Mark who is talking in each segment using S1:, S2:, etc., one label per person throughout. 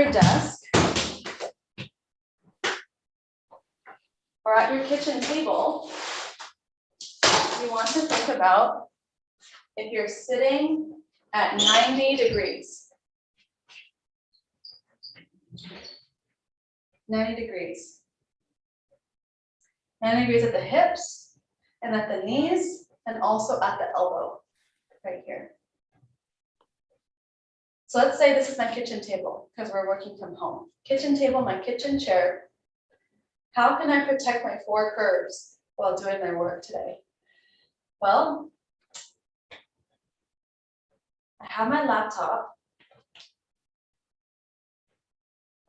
S1: your desk or at your kitchen table, you want to think about if you're sitting at 90 degrees. 90 degrees. 90 degrees at the hips and at the knees and also at the elbow, right here. So let's say this is my kitchen table because we're working from home. Kitchen table, my kitchen chair. How can I protect my 4 curves while doing my work today? Well, I have my laptop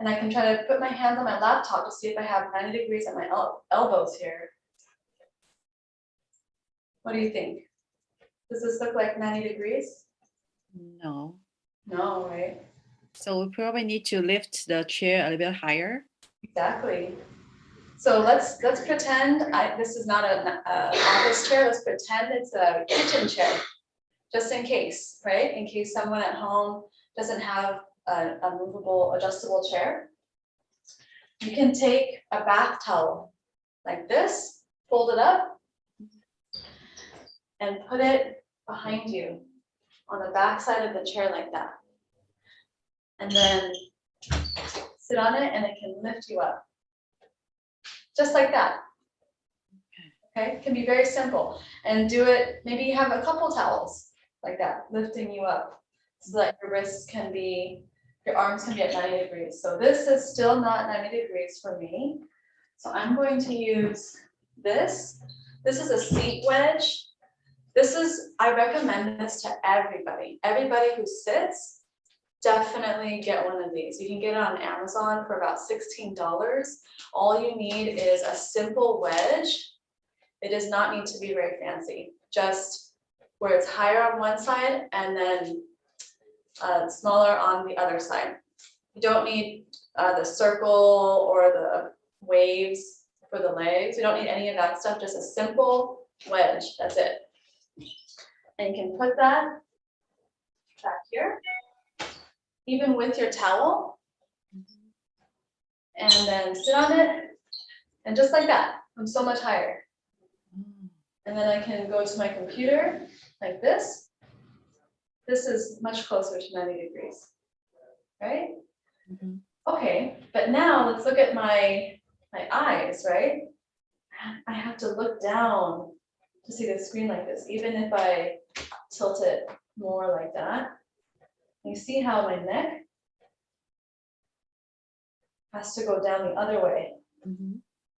S1: and I can try to put my hands on my laptop to see if I have 90 degrees at my elbows here. What do you think? Does this look like 90 degrees?
S2: No.
S1: No, right?
S2: So we probably need to lift the chair a little bit higher.
S1: Exactly. So let's pretend this is not an office chair. Let's pretend it's a kitchen chair, just in case, right? In case someone at home doesn't have a movable, adjustable chair. You can take a bath towel like this, fold it up, and put it behind you on the back side of the chair like that. And then sit on it and it can lift you up. Just like that. Okay, it can be very simple. And do it, maybe you have a couple towels like that, lifting you up so that your wrists can be, your arms can be at 90 degrees. So this is still not 90 degrees for me. So I'm going to use this. This is a seat wedge. I recommend this to everybody. Everybody who sits, definitely get one of these. You can get it on Amazon for about $16. All you need is a simple wedge. It does not need to be very fancy. Just where it's higher on one side and then smaller on the other side. You don't need the circle or the waves for the legs. You don't need any of that stuff, just a simple wedge, that's it. And you can put that back here, even with your towel, and then sit on it, and just like that, I'm so much higher. And then I can go to my computer like this. This is much closer to 90 degrees, right?
S2: Mm-hmm.
S1: Okay, but now let's look at my eyes, right? I have to look down to see the screen like this, even if I tilt it more like that. You see how my neck has to go down the other way,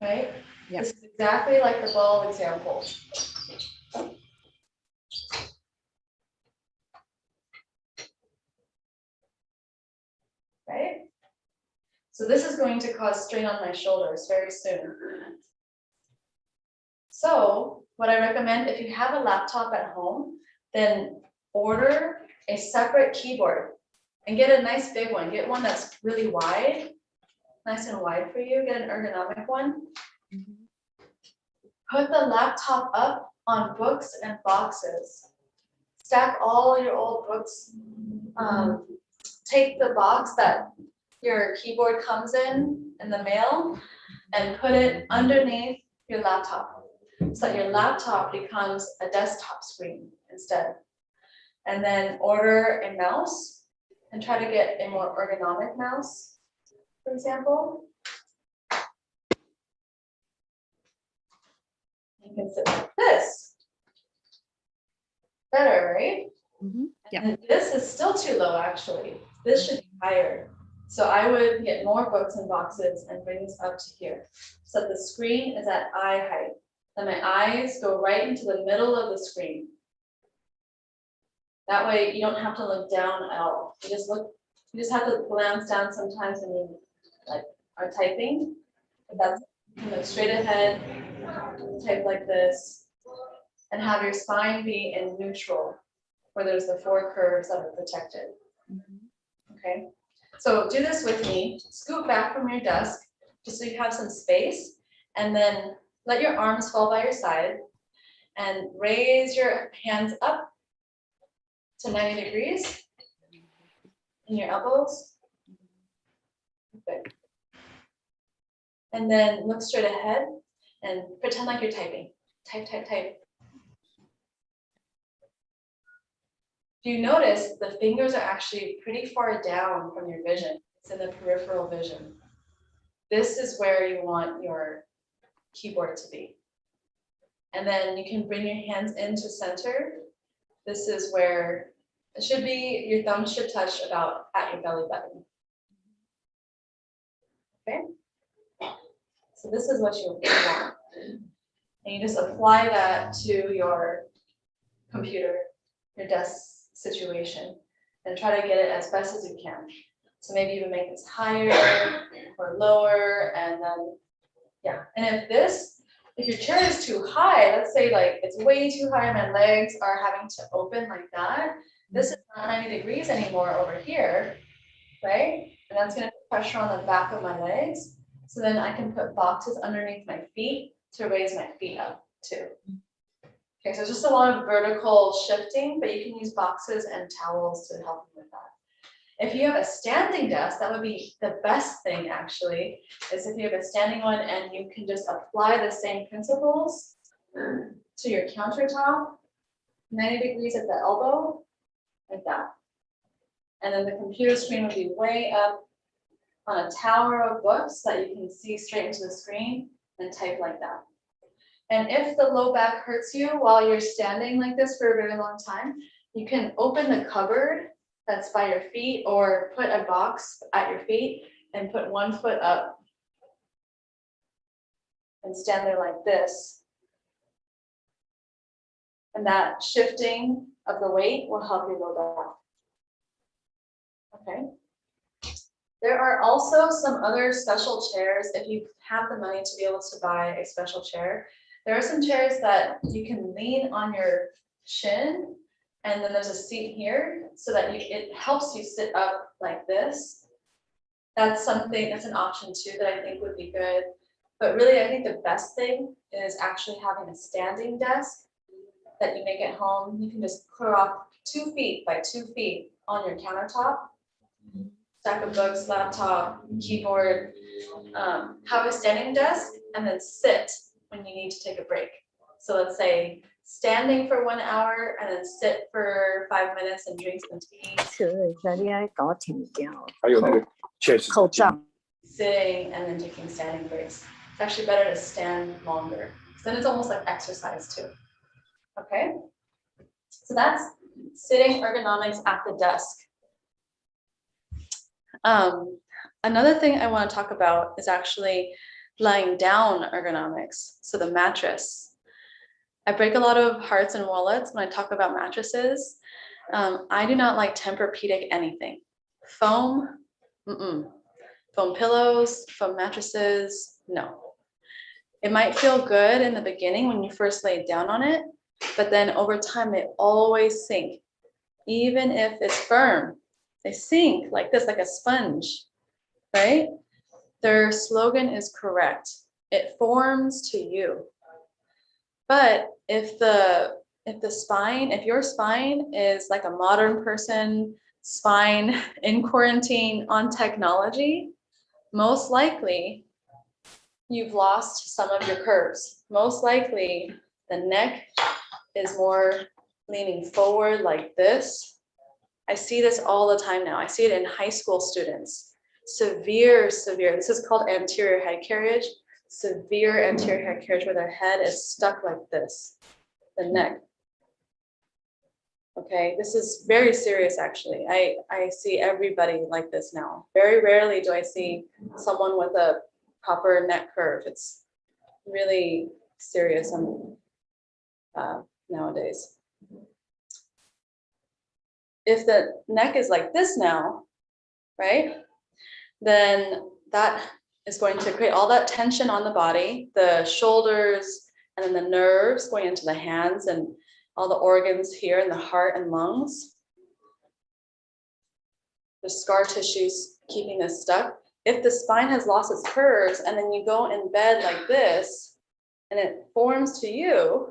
S1: right?
S2: Yeah.
S1: This is exactly like the ball example. Right? So this is going to cause strain on my shoulders very soon. So what I recommend, if you have a laptop at home, then order a separate keyboard and get a nice big one. Get one that's really wide, nice and wide for you. Get an ergonomic one. Put the laptop up on books and boxes. Stack all your old books. Take the box that your keyboard comes in the mail and put it underneath your laptop so that your laptop becomes a desktop screen instead. And then order a mouse and try to get a more ergonomic mouse, for example. You can sit like this. Better, right?
S2: Yeah.
S1: And this is still too low, actually. This should be higher. So I would get more books and boxes and bring this up to here. So that the screen is at eye height. And my eyes go right into the middle of the screen. That way you don't have to look down at all. You just have to glance down sometimes when you are typing. But that's, you look straight ahead, type like this, and have your spine be in neutral, where there's the 4 curves that are protected. Okay, so do this with me. Scoot back from your desk just so you have some space, and then let your arms fall by your side and raise your hands up to 90 degrees in your elbows. And then look straight ahead and pretend like you're typing. Type, type, type. If you notice, the fingers are actually pretty far down from your vision. It's in the peripheral vision. This is where you want your keyboard to be. And then you can bring your hands into center. This is where it should be, your thumb should touch about at your belly button. Okay? So this is what you want. And you just apply that to your computer, your desk situation, and try to get it as best as you can. So maybe even make this higher or lower, and then, yeah. And if your chair is too high, let's say like it's way too high, my legs are having to open like that, this is not 90 degrees anymore over here, right? And that's gonna put pressure on the back of my legs. So then I can put boxes underneath my feet to raise my feet up too. Okay, so it's just a lot of vertical shifting, but you can use boxes and towels to help you with that. If you have a standing desk, that would be the best thing actually, is if you have a standing one and you can just apply the same principles to your countertop, 90 degrees at the elbow, like that. And then the computer screen would be way up on a tower of books that you can see straight into the screen and type like that. And if the low back hurts you while you're standing like this for a very long time, you can open the cupboard that's by your feet or put a box at your feet and put one foot up and stand there like this. And that shifting of the weight will help your low back. Okay. There are also some other special chairs if you have the money to be able to buy a special chair. There are some chairs that you can lean on your shin, and then there's a seat here so that it helps you sit up like this. That's an option too that I think would be good. But really, I think the best thing is actually having a standing desk that you make at home. You can just clear off 2 feet by 2 feet on your countertop. Stack of books, laptop, keyboard, have a standing desk, and then sit when you need to take a break. So let's say standing for 1 hour and then sit for 5 minutes and drink some tea.
S3: 还有那个确实
S4: 口罩。
S1: Sitting and then taking standing breaks. It's actually better to stand longer. Then it's almost like exercise too. Okay? So that's sitting ergonomics at the desk. Another thing I want to talk about is actually lying down ergonomics. So the mattress. I break a lot of hearts and wallets when I talk about mattresses. I do not like Tempur-Pedic anything. Foam, foam pillows, foam mattresses, no. It might feel good in the beginning when you first lay down on it, but then over time they always sink. Even if it's firm, they sink like this, like a sponge, right? Their slogan is correct. It forms to you. But if your spine is like a modern person spine in quarantine on technology, most likely you've lost some of your curves. Most likely the neck is more leaning forward like this. I see this all the time now. I see it in high school students. Severe. This is called anterior head carriage. Severe anterior head carriage where their head is stuck like this, the neck. Okay, this is very serious actually. I see everybody like this now. Very rarely do I see someone with a proper neck curve. It's really serious nowadays. If the neck is like this now, right, then that is going to create all that tension on the body, the shoulders, and then the nerves going into the hands and all the organs here in the heart and lungs. The scar tissues keeping this stuck. If the spine has lost its curves and then you go in bed like this and it forms to you,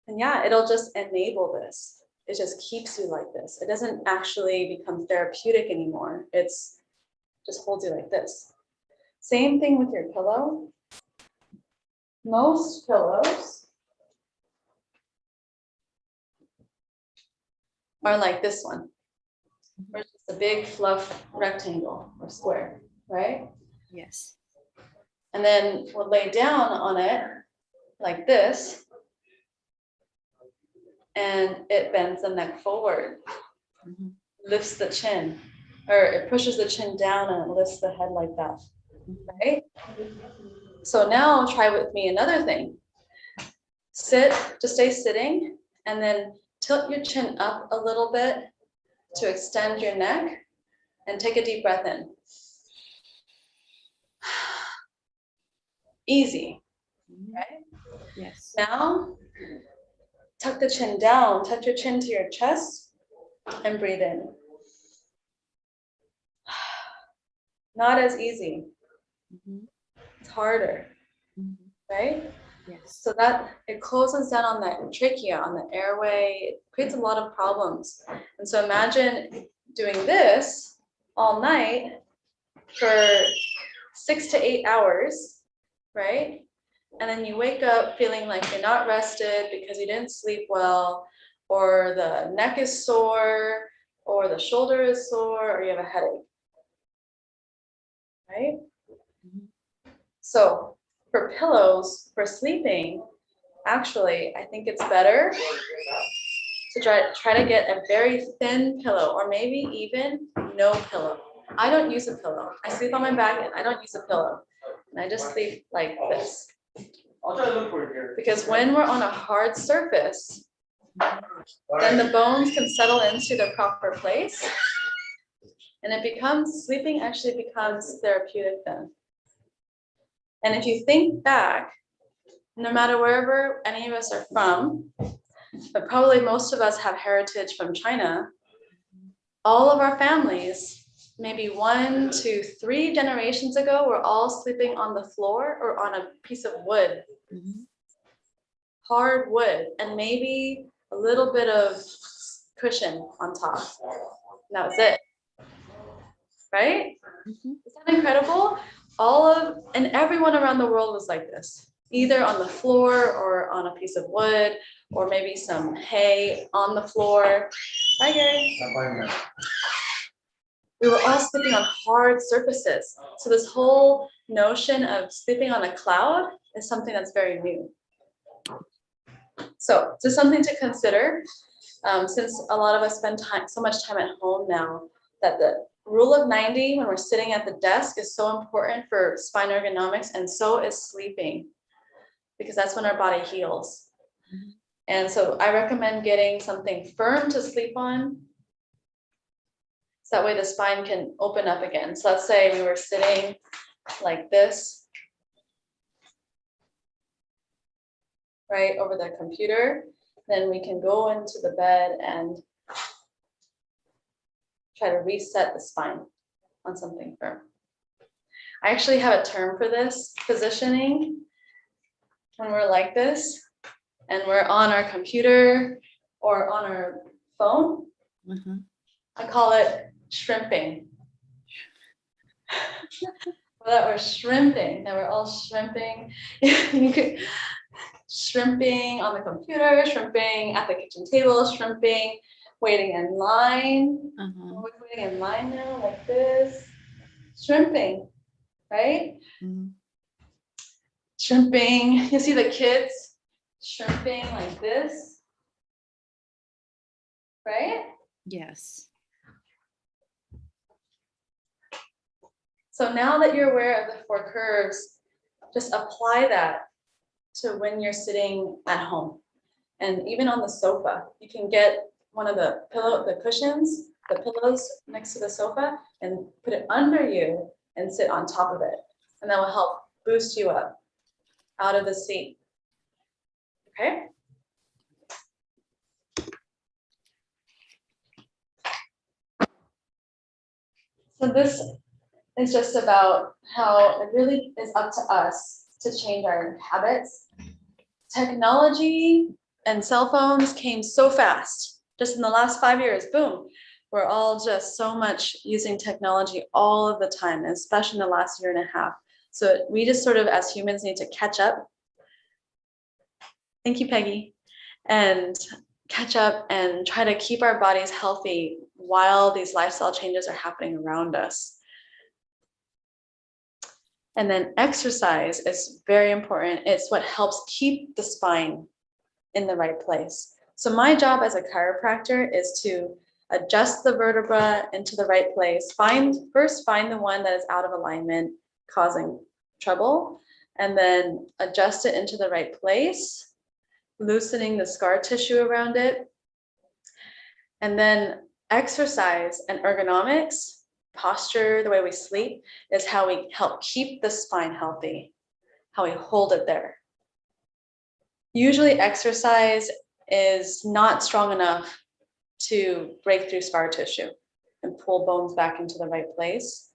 S1: then yeah, it'll just enable this. It just keeps you like this. It doesn't actually become therapeutic anymore. It's just holds you like this. Same thing with your pillow. Most pillows are like this one, where it's just a big fluff rectangle or square, right?
S2: Yes.
S1: And then we'll lay down on it like this, and it bends the neck forward,
S2: Mhm.
S1: lifts the chin, or it pushes the chin down and it lifts the head like that, right? So now try with me another thing. Sit, just stay sitting, and then tilt your chin up a little bit to extend your neck, and take a deep breath in. Easy,
S2: Mhm.
S1: right?
S2: Yes.
S1: Now, tuck the chin down, tuck your chin to your chest, and breathe in. Not as easy,
S2: Mhm.
S1: it's harder,
S2: Mhm.
S1: right?
S2: Yes.
S1: So that it closes down on that trachea, on the airway, it creates a lot of problems. And so imagine doing this all night for 6 to 8 hours, right? And then you wake up feeling like you're not rested because you didn't sleep well, or the neck is sore, or the shoulder is sore, or you have a headache, right?
S2: Mhm.
S1: So for pillows, for sleeping, actually, I think it's better to try to get a very thin pillow, or maybe even no pillow. I don't use a pillow. I sleep on my back and I don't use a pillow. And I just sleep like this.
S3: I'll try to look for it here.
S1: Because when we're on a hard surface, then the bones can settle into the proper place. And it becomes, sleeping actually becomes therapeutic then. And if you think back, no matter wherever any of us are from, but probably most of us have heritage from China, all of our families, maybe 1 to 3 generations ago, were all sleeping on the floor or on a piece of wood,
S2: Mhm.
S1: hard wood, and maybe a little bit of cushion on top. And that was it, right?
S2: Mhm.
S1: Is that incredible? And everyone around the world was like this, either on the floor or on a piece of wood, or maybe some hay on the floor. Hi, Gary. We were all sleeping on hard surfaces. So this whole notion of sleeping on a cloud is something that's very new. So just something to consider, since a lot of us spend so much time at home now, that the rule of 90 when we're sitting at the desk is so important for spine ergonomics, and so is sleeping, because that's when our body heals.
S2: Mhm.
S1: And so I recommend getting something firm to sleep on, so that way the spine can open up again. So let's say we were sitting like this, right over the computer, then we can go into the bed and try to reset the spine on something firm. I actually have a term for this positioning. When we're like this and we're on our computer or on our phone,
S2: Mhm.
S1: I call it shrimping. That we're shrimping, that we're all shrimping. You could shrimping on the computer, shrimping at the kitchen table, shrimping, waiting in line.
S2: Uh-huh.
S1: We're waiting in line now, like this. Shrimping, right?
S2: Mhm.
S1: Shrimping. You see the kids shrimping like this, right?
S2: Yes.
S1: So now that you're aware of the 4 curves, just apply that to when you're sitting at home. And even on the sofa, you can get one of the cushions, the pillows next to the sofa, and put it under you and sit on top of it. And that will help boost you up out of the seat. Okay? So this is just about how it really is up to us to change our habits. Technology and cell phones came so fast, just in the last 5 years, boom. We're all just so much using technology all of the time, especially in the last 1.5 years. So we just sort of, as humans, need to catch up. Thank you, Peggy. And catch up and try to keep our bodies healthy while these lifestyle changes are happening around us. And then exercise is very important. It's what helps keep the spine in the right place. So my job as a chiropractor is to adjust the vertebra into the right place. First find the one that is out of alignment, causing trouble, and then adjust it into the right place, loosening the scar tissue around it. And then exercise and ergonomics, posture, the way we sleep, is how we help keep the spine healthy, how we hold it there. Usually exercise is not strong enough to break through scar tissue and pull bones back into the right place,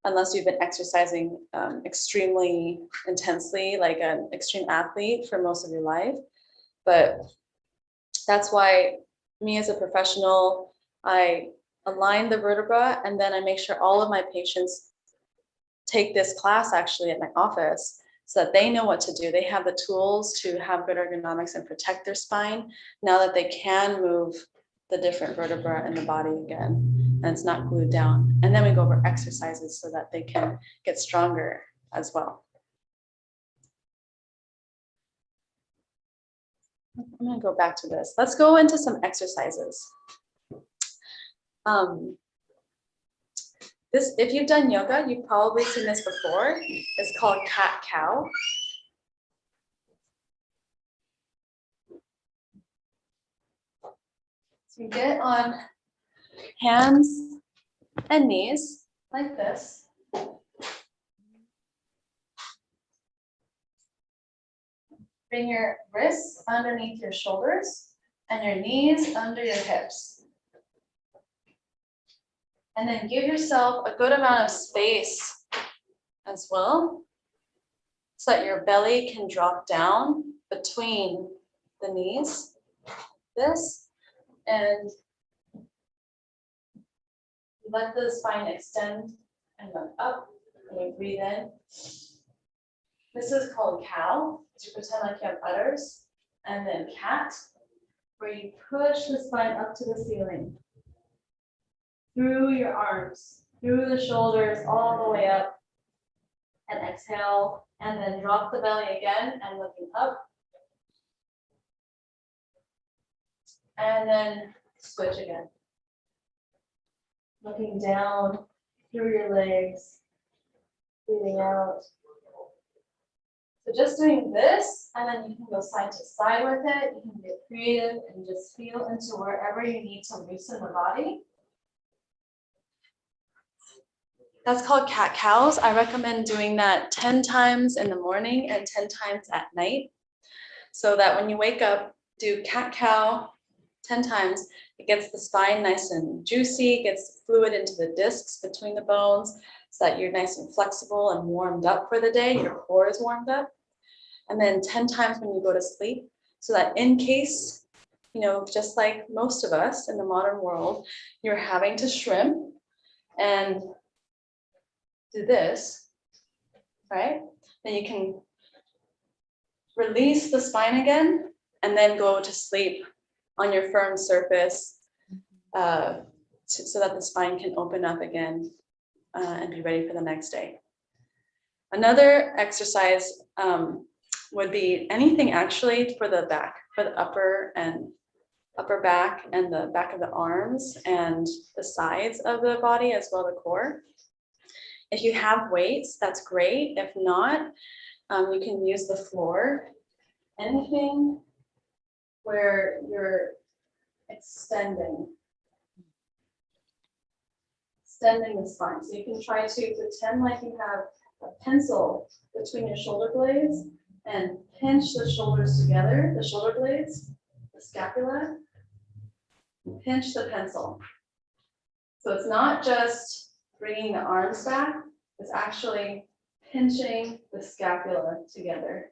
S1: unless you've been exercising extremely intensely, like an extreme athlete for most of your life. But that's why me as a professional, I align the vertebra, and then I make sure all of my patients take this class actually at my office so that they know what to do. They have the tools to have good ergonomics and protect their spine now that they can move the different vertebra in the body again, and it's not glued down. And then we go over exercises so that they can get stronger as well. I'm gonna go back to this. Let's go into some exercises. If you've done yoga, you've probably seen this before. It's called cat-cow. So you get on hands and knees like this. Bring your wrists underneath your shoulders and your knees under your hips. And then give yourself a good amount of space as well, so that your belly can drop down between the knees, this, and let the spine extend and look up, and you breathe in. This is called cow, you pretend like you have udders, and then cat, where you push the spine up to the ceiling, through your arms, through the shoulders, all the way up, and exhale, and then drop the belly again and looking up, and then switch again. Looking down through your legs, breathing out. So just doing this, and then you can go side to side with it. You can get creative and just feel into wherever you need to loosen the body. That's called cat-cows. I recommend doing that 10 times in the morning and 10 times at night, so that when you wake up, do cat-cow 10 times. It gets the spine nice and juicy, gets fluid into the discs between the bones, so that you're nice and flexible and warmed up for the day. Your core is warmed up. And then 10 times when you go to sleep, so that in case, just like most of us in the modern world, you're having to shrimp and do this, right? Then you can release the spine again and then go to sleep on your firm surface so that the spine can open up again and be ready for the next day. Another exercise would be anything actually for the back, for the upper back and the back of the arms and the sides of the body as well, the core. If you have weights, that's great. If not, you can use the floor. Anything where you're extending the spine. So you can try to pretend like you have a pencil between your shoulder blades and pinch the shoulders together, the shoulder blades, the scapula, pinch the pencil. So it's not just bringing the arms back, it's actually pinching the scapula together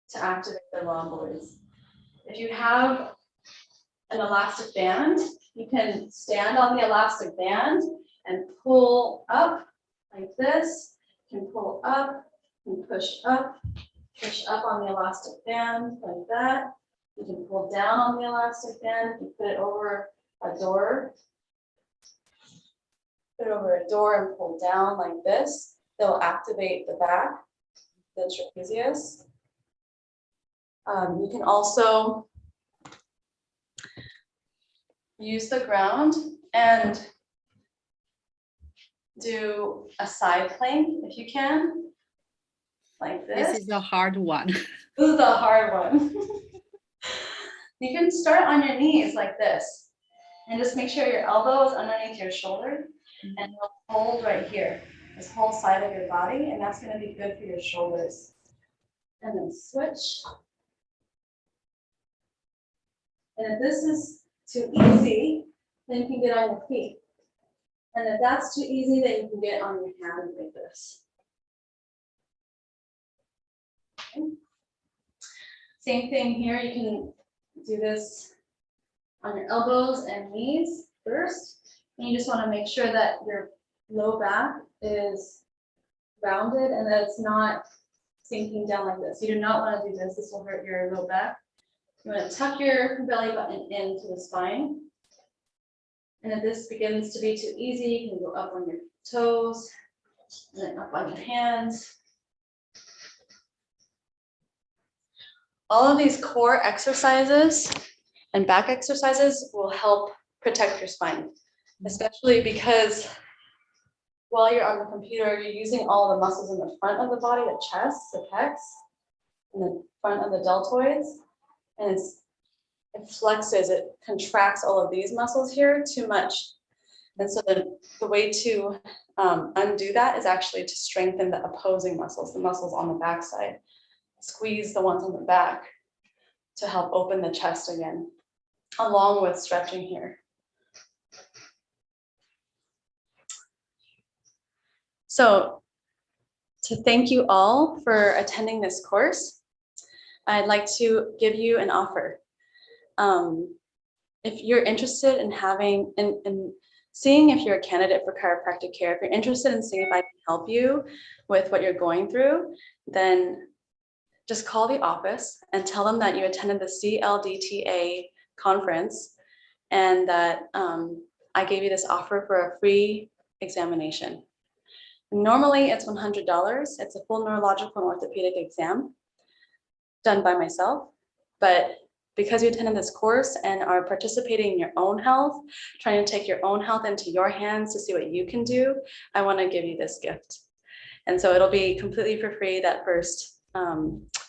S1: to activate the rhomboids. If you have an elastic band, you can stand on the elastic band and pull up like this. You can pull up And push up on the elastic band like that. You can pull down on the elastic band, you put it over a door. Put it over a door and pull down like this. They'll activate the back, the trapezius. You can also use the ground and do a side plank if you can, like this.
S2: This is a hard one.
S1: This is the hard one. You can start on your knees like this and just make sure your elbow is underneath your shoulder and you'll hold right here, this whole side of your body, and that's going to be good for your shoulders. And then switch. And if this is too easy, then you can get on your feet. And if that's too easy, then you can get on your hands like this. Okay. Same thing here, you can do this on your elbows and knees first. And you just want to make sure that your low back is rounded and that it's not sinking down like this. You do not want to do this. This will hurt your low back. You want to tuck your belly button into the spine. And if this begins to be too easy, you can go up on your toes and then up on your hands. All of these core exercises and back exercises will help protect your spine, especially because while you're on the computer, you're using all the muscles in the front of the body, the chest, the pecs, and the front of the deltoids. And it flexes, it contracts all of these muscles here too much. And so the way to undo that is actually to strengthen the opposing muscles, the muscles on the back side. Squeeze the ones on the back to help open the chest again, along with stretching here. So to thank you all for attending this course, I'd like to give you an offer. If you're interested in having and seeing if you're a candidate for chiropractic care, if you're interested in seeing if I can help you with what you're going through, then just call the office and tell them that you attended the CLDTA conference and that I gave you this offer for a free examination. Normally it's $100. It's a full neurological and orthopedic exam done by myself, but because you attended this course and are participating in your own health, trying to take your own health into your hands to see what you can do, I want to give you this gift. And so it'll be completely for free, that first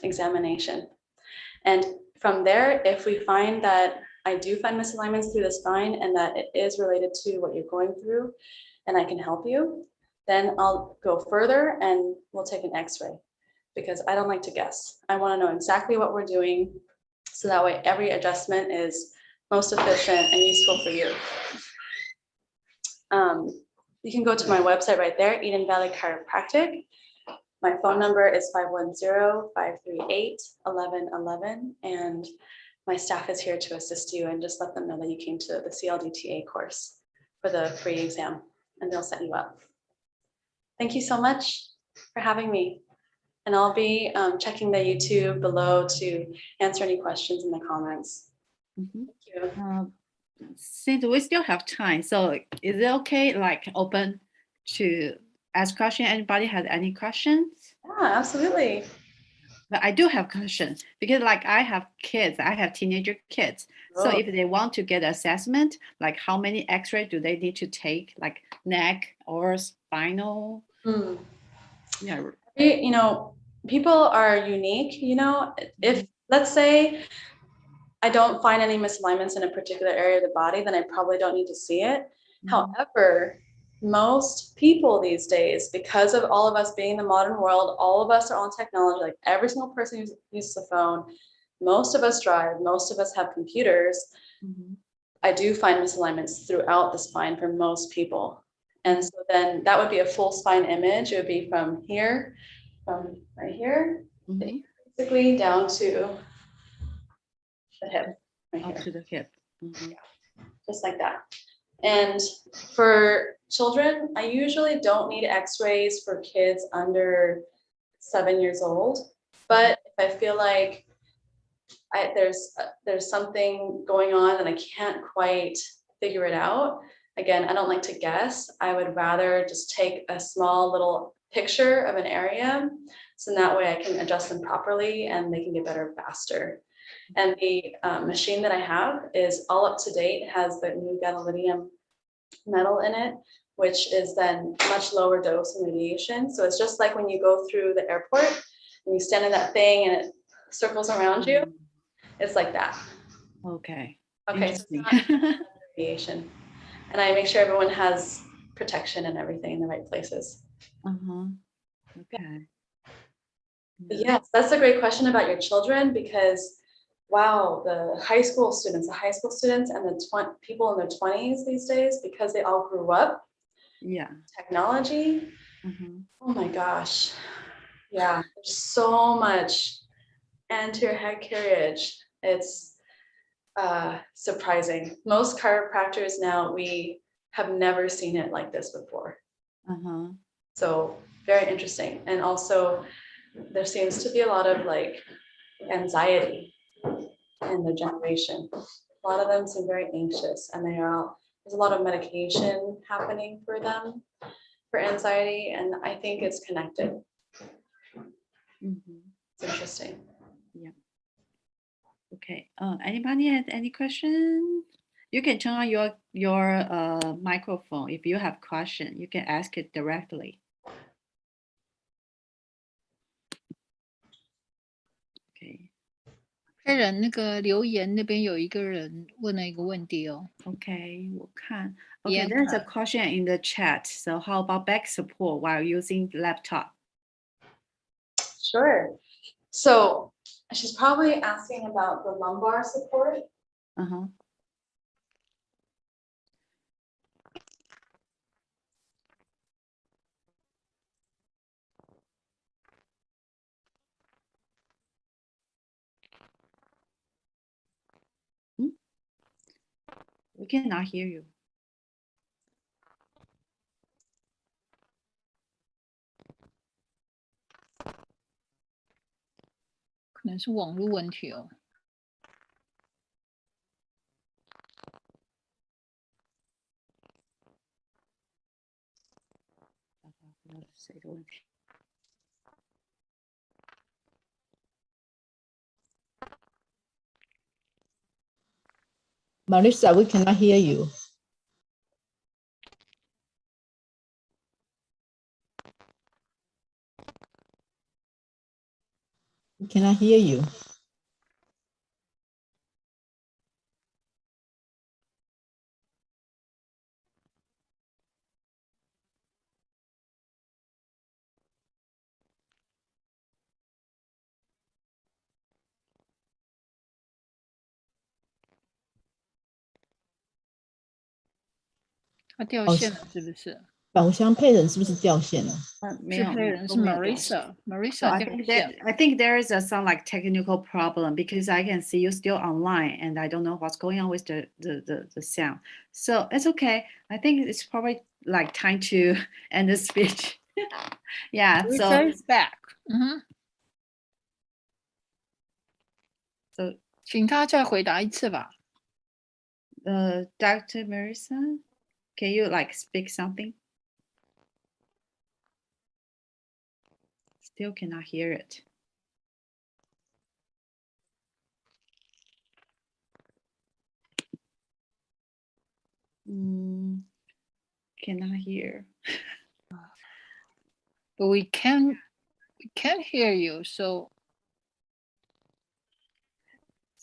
S1: examination. And from there, if we find that I do find misalignments through the spine and that it is related to what you're going through and I can help you, then I'll go further and we'll take an x-ray, because I don't like to guess. I want to know exactly what we're doing so that way every adjustment is most efficient and useful for you. You can go to my website right there, Eden Valley Chiropractic. My phone number is 510-538-1111, and my staff is here to assist you, and just let them know that you came to the CLDTA course for the free exam, and they'll set you up. Thank you so much for having me. And I'll be checking the YouTube below to answer any questions in the comments.
S2: Mhm.
S1: Thank you.
S2: Since we still have time, so is it okay, like open to ask questions? Anybody has any questions?
S1: Yeah, absolutely.
S2: But I do have questions because like I have kids, I have teenager kids. So
S1: Oh.
S2: if they want to get assessment, like how many x-ray do they need to take, like neck or spinal? Yeah.
S1: You know, people are unique, you know, if let's say I don't find any misalignments in a particular area of the body, then I probably don't need to see it. However, most people these days, because of all of us being in the modern world, all of us are on technology, like every single person who uses a phone, most of us drive, most of us have computers. I do find misalignments throughout the spine for most people. And so then that would be a full spine image. It would be from here, from right here, basically down to the hip, right
S2: Up
S1: here.
S2: to the hip.
S1: Just like that. And for children, I usually don't need x-rays for kids under 7 years old. But if I feel like there's something going on and I can't quite figure it out, again, I don't like to guess. I would rather just take a small little picture of an area, so that way I can adjust them properly and they can get better faster. And the machine that I have is all up to date. It has the new gadolinium metal in it, which is then much lower dose in radiation. So it's just like when you go through the airport and you stand in that thing and it circles around you. It's like that.
S2: Okay.
S1: Okay, so it's
S2: Interesting.
S1: not radiation. And I make sure everyone has protection and everything in the right places.
S2: Uh-huh. Okay.
S1: But yes, that's a great question about your children, because wow, the high school students and the people in their 20s these days, because they all grew up
S2: Yeah.
S1: technology.
S2: Uh-huh.
S1: Oh my gosh. Yeah, there's so much anterior head carriage. It's surprising. Most chiropractors now, we have never seen it like this before.
S2: Uh-huh.
S1: So very interesting. And also there seems to be a lot of like anxiety in the generation. A lot of them seem very anxious, and there's a lot of medication happening for them for anxiety, and I think it's connected.
S2: Mm-hmm.
S1: It's interesting.
S2: Okay. Anybody has any questions? You can turn on your microphone. If you have question, you can ask it directly. Okay.
S4: 黑人那个留言那边有一个人问了一个问题哦。
S2: Okay, 我看. Okay,
S4: Yeah,
S2: there's a question in the chat. So how about back support while using laptop?
S1: Sure. So she's probably asking about the lumbar support.
S2: Uh-huh. We cannot hear you.
S4: 可能是网络问题哦。
S2: 谁的问题？
S5: Marisa, we cannot hear you. We cannot hear you.
S4: 他掉线了是不是？
S5: 宝箱配人是不是掉线了？
S2: 没有，
S4: 是黑人是
S2: 都没有。
S4: Marisa
S2: So I
S4: 掉
S2: think
S4: 线
S2: that I think there is some like technical problem because I can see you still online and I don't know what's going on with the sound. So it's okay. I think it's probably like time to end the speech. Yeah.
S4: Marisa
S2: So
S4: is back。so 请他再回答一次吧。
S2: Dr. Marisa, can you like speak something? Still cannot hear it. Cannot hear.
S4: But we can hear you. So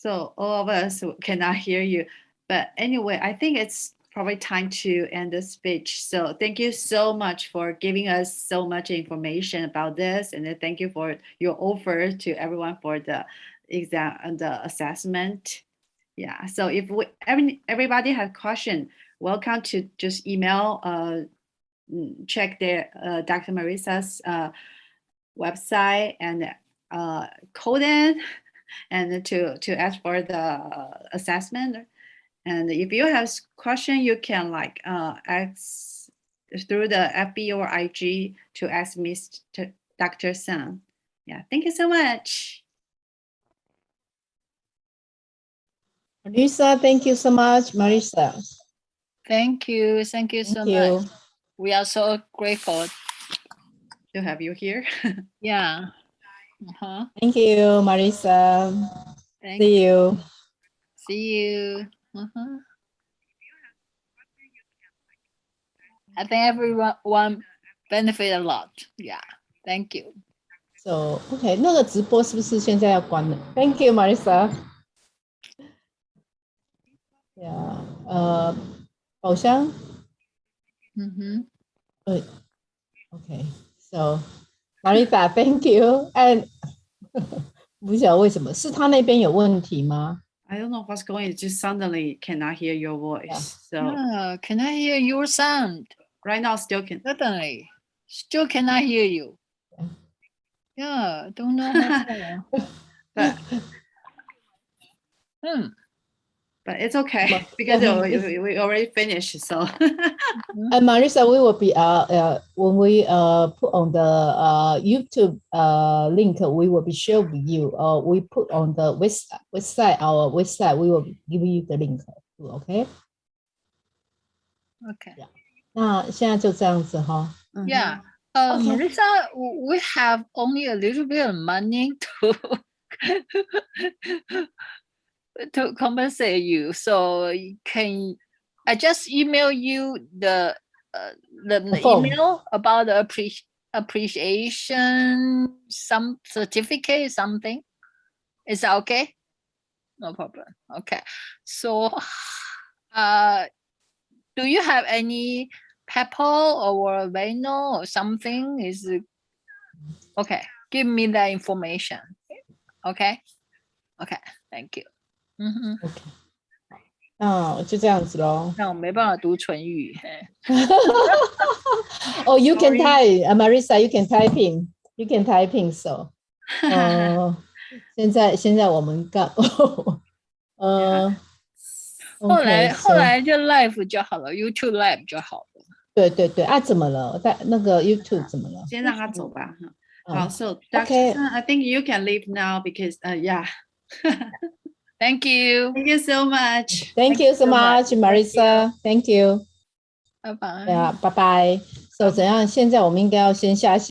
S2: all of us cannot hear you. But anyway, I think it's probably time to end the speech. So thank you so much for giving us so much information about this. And then thank you for your offer to everyone for the exam and the assessment. Yeah. So if everybody has question, welcome to just email, check their Dr. Marisa's website and code in and to ask for the assessment. And if you have question, you can like ask through the FB or IG to ask Mr. Dr. Sum. Yeah, thank you so much.
S5: Marisa, thank you so much, Marisa.
S4: Thank you so
S5: Thank
S4: much.
S5: you.
S4: We are so grateful.
S2: To have you here.
S4: Yeah. Uh-huh.
S5: Thank you, Marisa.
S4: Thank
S5: See you.
S4: See you. Uh-huh. I think everyone benefit a lot. Yeah. Thank you.
S5: So, OK，那个直播是不是现在要关了？Thank you, Marisa. Yeah. 宝箱。
S4: Mm-hmm.
S5: OK. So, Marisa, thank you. And 不晓得为什么是他那边有问题吗？
S2: I don't know what's going on. It just suddenly cannot hear your voice. So
S4: Can I hear your sound?
S2: right now still can.
S4: Certainly. Still cannot hear you. Yeah, don't know how.
S2: But but it's okay because
S5: Okay.
S2: we already finished. So
S5: And Marisa, we will be when we put on the YouTube link, we will be share with you. We put on the website, our website, we will give you the link. Okay.
S4: Okay.
S5: 那现在就这样子哈。
S4: Yeah.
S5: Okay.
S4: Marisa, we have only a little bit of money to compensate you. So can I just email you the
S5: form.
S4: email about the appreciation, some certificate, something? Is that okay? No problem. Okay. So do you have any PayPal or Venmo or something? Is it okay? Give me that information. Okay. Okay. Thank you.
S5: OK. 就这样子咯。
S4: 那我没办法读唇语。
S5: Oh, you can
S2: Sorry.
S5: type, Marisa. You can type in. You can type in. So, 现在我们
S4: 后来
S5: OK，so
S4: 就 live 就好了 ，YouTube live 就好了。
S5: 对啊，怎么了？那个 YouTube 怎么了？
S2: 先让他走吧。好，So
S5: Okay.
S2: Dr. Sun, I think you can leave now because yeah.
S4: Thank you.
S2: Thank you so much.
S5: Thank you so much, Marisa. Thank you.
S4: 拜拜。
S5: 拜拜。So 怎样？现在我们应该要先下线。